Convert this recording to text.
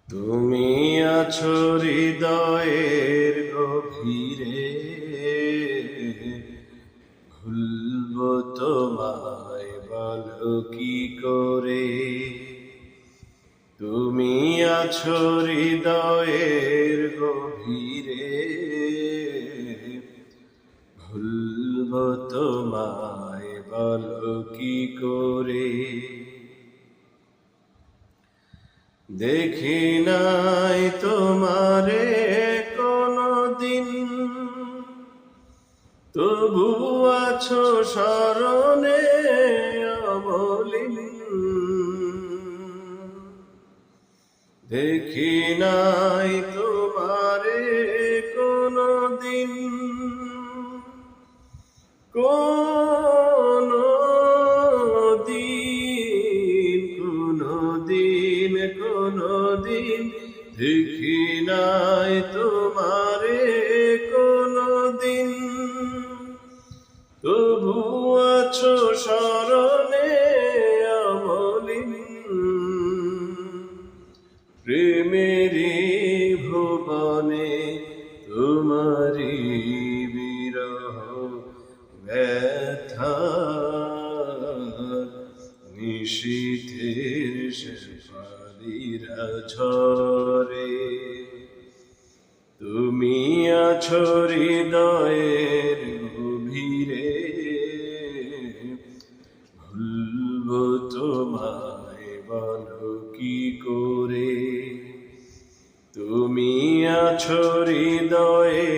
তুমি আছো হৃদয়ের গভীরে, ভুলবো তোমায় বলো কি করে। তুমি আছো হৃদয়ের গভীরে, ভুলবো তোমায় বলো কি করে। দেখি নাই তোমারে কোনদিন, তবু আছো স্মরণে অমলিন। দেখি নাই তোমারে কোনদিন, কোনদিন দেখি নাই তোমারে কোনদিন, তবু আছো স্মরণে অমলিন। প্রেমেরই ভুবনে তোমারি বিরহ ব্যথা, নিশীথের শেফালিরা ঝরে। তুমি আছো হৃদয়ের গভীরে, ভুলবো তোমায় বলো কি করে। তুমি আছো হৃদয়ে